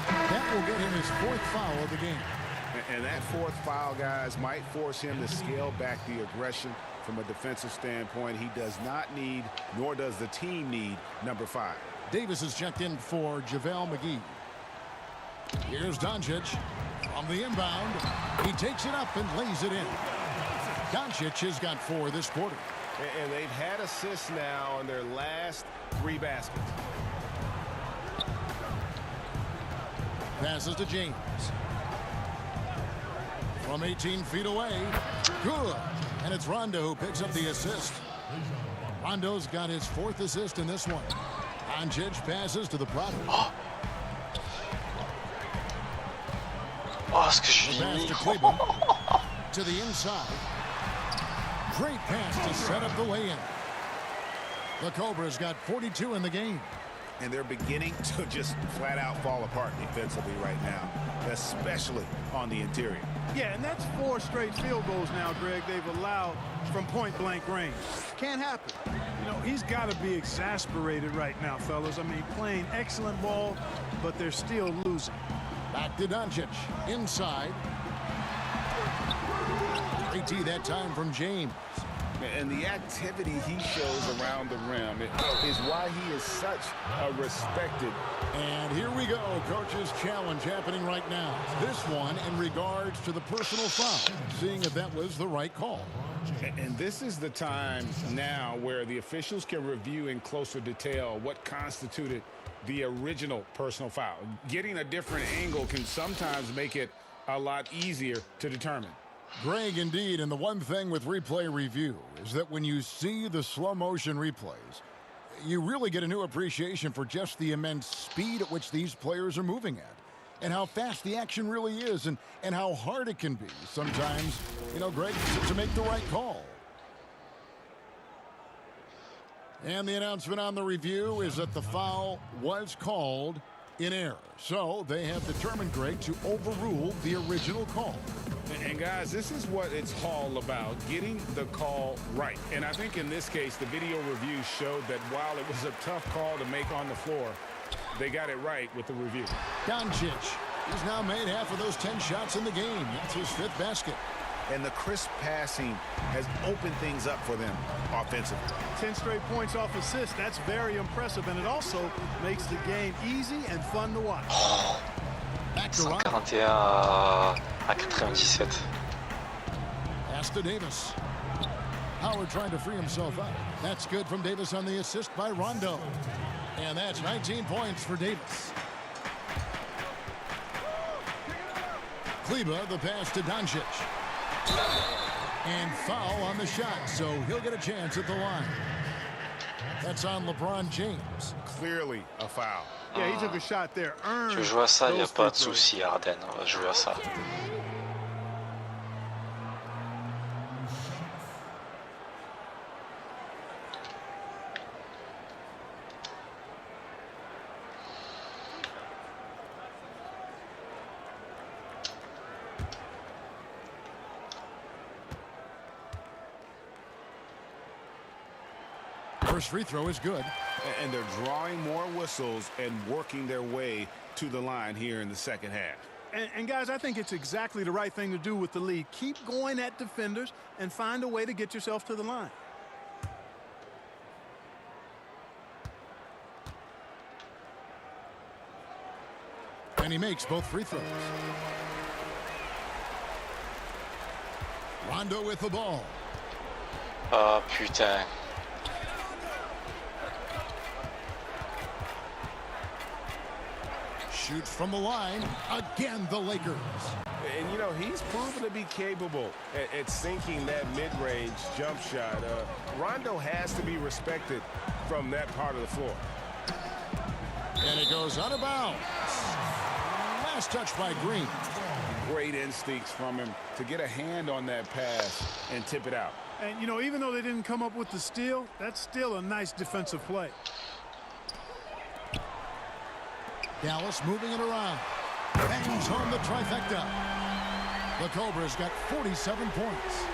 That will get him his 4th foul of the game. And that 4th foul, guys, might force him to scale back the aggression from a defensive standpoint. He does not need, nor does the team need, number 5. Davis is checked in for JaVale McGee. Here's Doncic from the inbound. He takes it up and lays it in. Doncic has got 4 this quarter. And they've had assists now in their last 3 baskets. Passes to James. From 18 feet away. Good. And it's Rondo who picks up the assist. Rondo's got his 4th assist in this one. Doncic passes to the product. Oh, ce que je pass to Cleveland. To the inside. Great pass to set up the lay-in. The Cobras got 42 in the game. And they're beginning to just flat out fall apart defensively right now, especially on the interior. Yeah, and that's 4 straight field goals now, Greg, they've allowed from point-blank range. Can't happen. You know, he's got to be exasperated right now, fellas. I mean, playing excellent ball, but they're still losing. Back to Doncic. Inside. Great tee that time from James. And the activity he shows around the rim is why he is such a respected. And here we go. Coach's challenge happening right now. This one in regards to the personal foul. Seeing if that was the right call. And this is the time now where the officials can review in closer detail what constituted the original personal foul. Getting a different angle can sometimes make it a lot easier to determine. Greg, indeed, and the one thing with replay review is that when you see the slow motion replays, you really get a new appreciation for just the immense speed at which these players are moving at and how fast the action really is and how hard it can be sometimes, you know, Greg, to make the right call. And the announcement on the review is that the foul was called in error. So they have determined, Greg, to overrule the original call. And guys, this is what it's all about, getting the call right. And I think in this case, the video review showed that while it was a tough call to make on the floor, they got it right with the review. Doncic, he's now made half of those 10 shots in the game. That's his 5th basket. And the crisp passing has opened things up for them offensively. 10 straight points off assists. That's very impressive, and it also makes the game easy and fun to watch. Back to 141 à 97. Pass to Davis. Howard trying to free himself up. That's good from Davis on the assist by Rondo. And that's 19 points for Davis. Kleba, the pass to Doncic. And foul on the shot, so he'll get a chance at the line. That's on LeBron James. Clearly a foul. Yeah, he took a shot there. Je joue à ça, il n'y a pas de souci, Arden. On va jouer à ça. First free throw is good. And they're drawing more whistles and working their way to the line here in the second half. And guys, I think it's exactly the right thing to do with the lead. Keep going at defenders and find a way to get yourself to the line. And he makes both free throws. Rondo with the ball. Ah, putain. Shoots from the line. Again, the Lakers. And, you know, he's proven to be capable at sinking that mid-range jump shot. Rondo has to be respected from that part of the floor. And it goes out of bounds. Last touch by Green. Great instincts from him to get a hand on that pass and tip it out. And, you know, even though they didn't come up with the steal, that's still a nice defensive play. Dallas moving it around. Bangs home the trifecta. The Cobras got 47 points.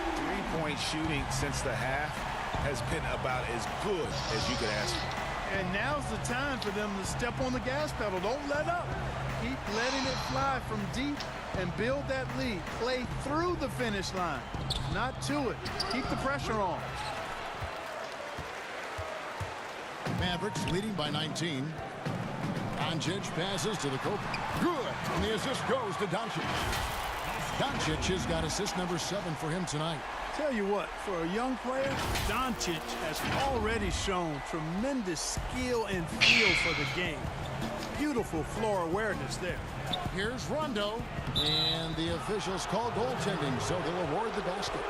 3-point shooting since the half has been about as good as you could ask for. And now's the time for them to step on the gas pedal. Don't let up. Keep letting it fly from deep and build that lead. Play through the finish line, not to it. Keep the pressure on. Mavericks leading by 19. Doncic passes to the Cobra. Good. And the assist goes to Doncic. Doncic has got assist number 7 for him tonight. Tell you what, for a young player, Doncic has already shown tremendous skill and feel for the game. Beautiful floor awareness there. Here's Rondo, and the officials call goaltending, so they'll award the basket.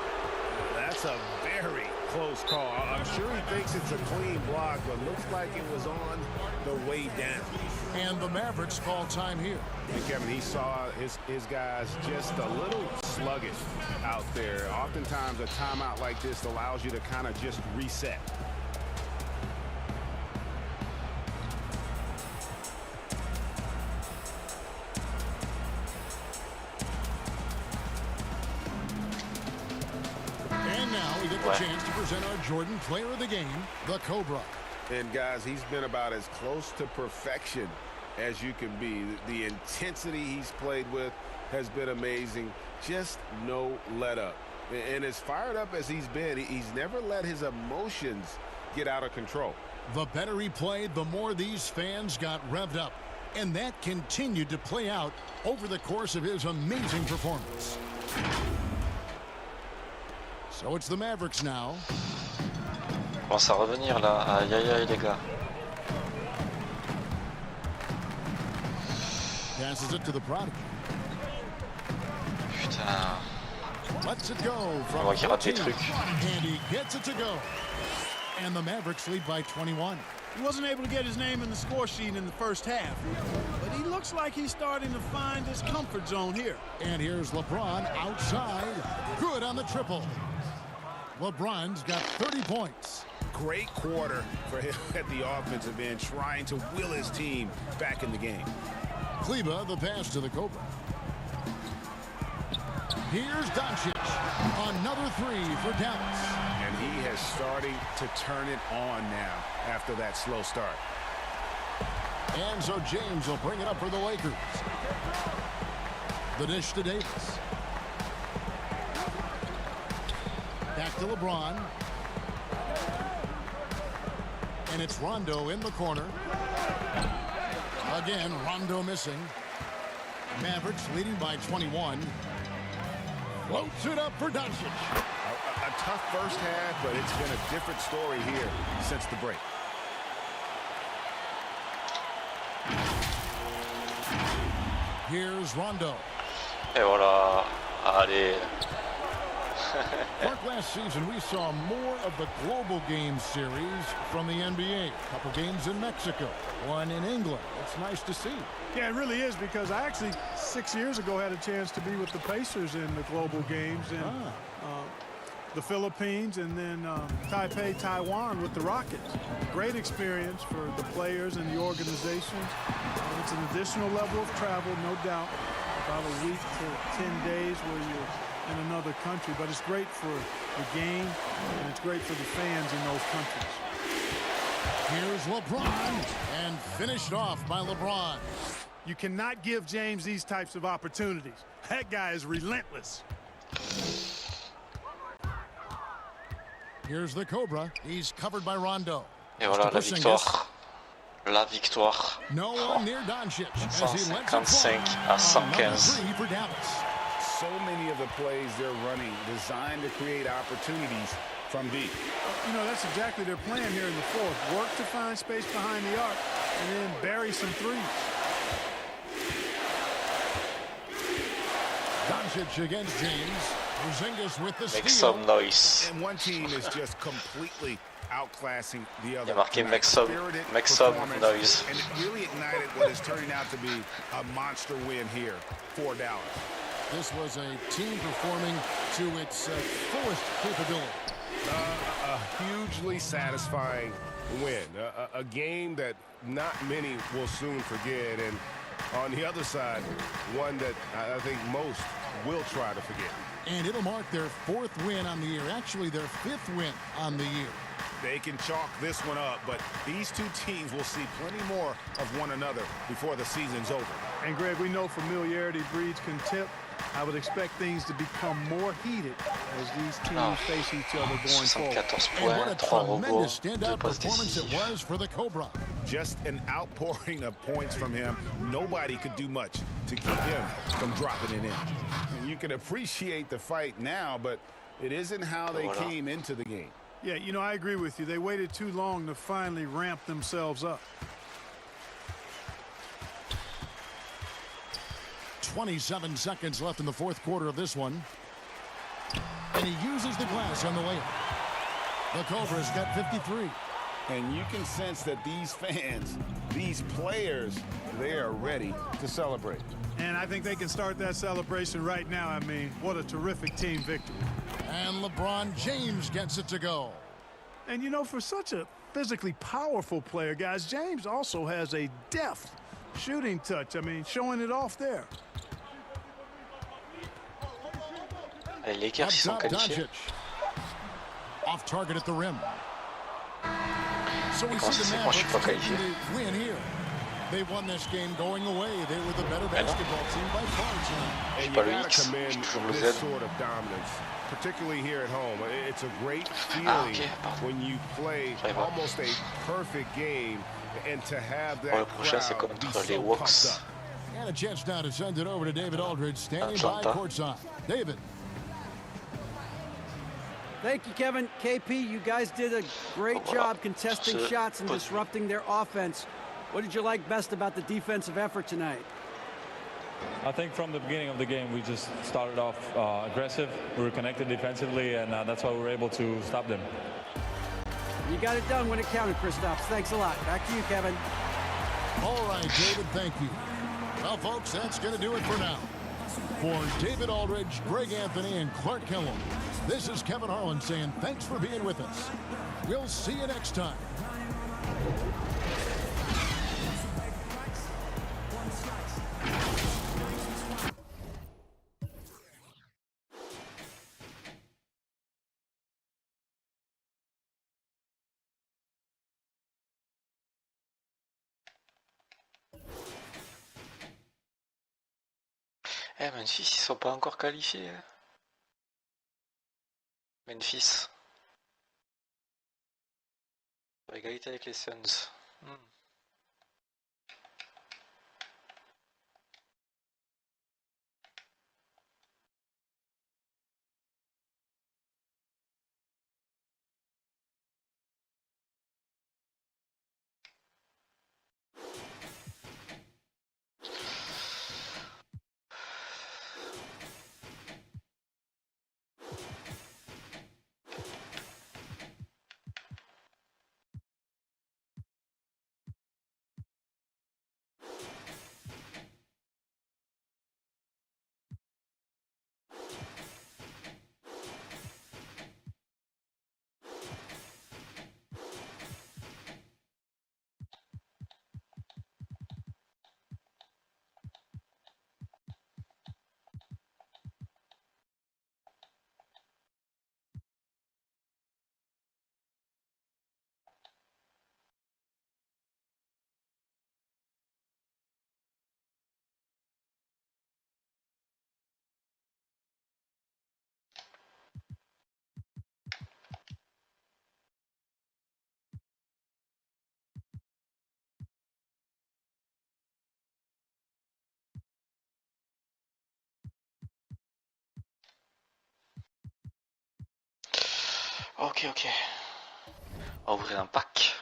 That's a very close call. I'm sure he thinks it's a clean block, but looks like it was on the way down. And the Mavericks call time here. And Kevin, he saw his guys just a little sluggish out there. Oftentimes a timeout like this allows you to kind of just reset. And now we get the chance to present our Jordan Player of the Game, the Cobra. And guys, he's been about as close to perfection as you can be. The intensity he's played with has been amazing. Just no let up. And as fired up as he's been, he's never let his emotions get out of control. The better he played, the more these fans got revved up. And that continued to play out over the course of his amazing performance. So it's the Mavericks now. Commence à revenir là. Aïe aïe aïe les gars. Passes it to the prodigy. Putain. Lets it go from Moi qui rate des 14. trucs. And he gets it to go. And the Mavericks lead by 21. He wasn't able to get his name in the score sheet in the first half, but he looks like he's starting to find his comfort zone here. And here's LeBron outside. Good on the triple. LeBron's got 30 points. Great quarter for him at the offensive end, trying to will his team back in the game. Kleba, the pass to the Cobra. Here's Doncic. Another 3 for Dallas. And he has started to turn it on now after that slow start. And so James will bring it up for the Lakers. The dish to Davis. Back to LeBron. And it's Rondo in the corner. Again, Rondo missing. Mavericks leading by 21. Floats it up for Doncic. A tough first half, but it's been a different story here since the break. Here's Rondo. Et voilà. Allez. Mark, last season we saw more of the global game series from the NBA. A couple games in Mexico, one in England. It's nice to see. Yeah, it really is, because I actually 6 years ago had a chance to be with the Pacers in the global games in the Philippines, and then Taipei, Taiwan with the Rockets. Great experience for the players and the organizations. It's an additional level of travel, no doubt. About a week to 10 days where you're in another country, but it's great for the game and it's great for the fans in those countries. Here's LeBron, and finished off by LeBron. You cannot give James these types of opportunities. That guy is relentless. Here's the Cobra. He's covered by Rondo. Et voilà la victoire. La victoire. No one near Doncic as he lets it 155 à 115. for Dallas. So many of the plays they're running designed to create opportunities from deep. You know, that's exactly their plan here in the fourth. Work to find space behind the arc and then bury some threes. Doncic against James. Porzingis with the steal. Make some noise. And one team is just completely outclassing the other. Il a marqué make some noise. And it really ignited what is turning out to be a monster win here for Dallas. This was a team performing to its fullest capability. A hugely satisfying win. A game that not many will soon forget. And on the other side, one that I think most will try to forget. And it'll mark their 4th win on the year. Actually, their 5th win on the year. They can chalk this one up, but these two teams will see plenty more of one another before the season's over. And, Greg, we know familiarity breeds contempt. I would expect things to become more heated as these teams face each other going forward. And what a tremendous standout performance it was for the Cobra. Just an outpouring of points from him. Nobody could do much to keep him from dropping it in. And you can appreciate the fight now, but it isn't how they came into the game. Yeah, you know, I agree with you. They waited too long to finally ramp themselves up. 27 seconds left in the 4th quarter of this one. And he uses the glass on the layup. The Cobras got 53. And you can sense that these fans, these players, they are ready to celebrate. And I think they can start that celebration right now. I mean, what a terrific team victory. And LeBron James gets it to go. And, you know, for such a physically powerful player, guys, James also has a deft shooting touch. I mean, showing it off there. Les Lakers sont qualifiés. Off target at the rim. So we see the Mavericks taking the win here. They won this game going away. They were the better basketball team by far tonight. And you got to commend this sort of dominance, particularly here at home. It's a great feeling when you play almost a perfect game and to have that crowd be so pumped up. And a chance now to send it over to David Aldridge, standing by courtside. David. Thank you, Kevin. KP, you guys did a great job contesting shots and disrupting their offense. What did you like best about the defensive effort tonight? I think from the beginning of the game, we just started off aggressive. We were connected defensively, and that's why we were able to stop them. You got it done when it counted, Kristaps. Thanks a lot. Back to you, Kevin. All right, David, thank you. Well, folks, that's going to do it for now. For David Aldridge, Greg Anthony, and Clark Kellum, this is Kevin Harlan saying thanks for being with us. We'll see you next time. Memphis, ils sont pas encore qualifiés. Memphis. À égalité avec les Suns. Ok. On va ouvrir un pack.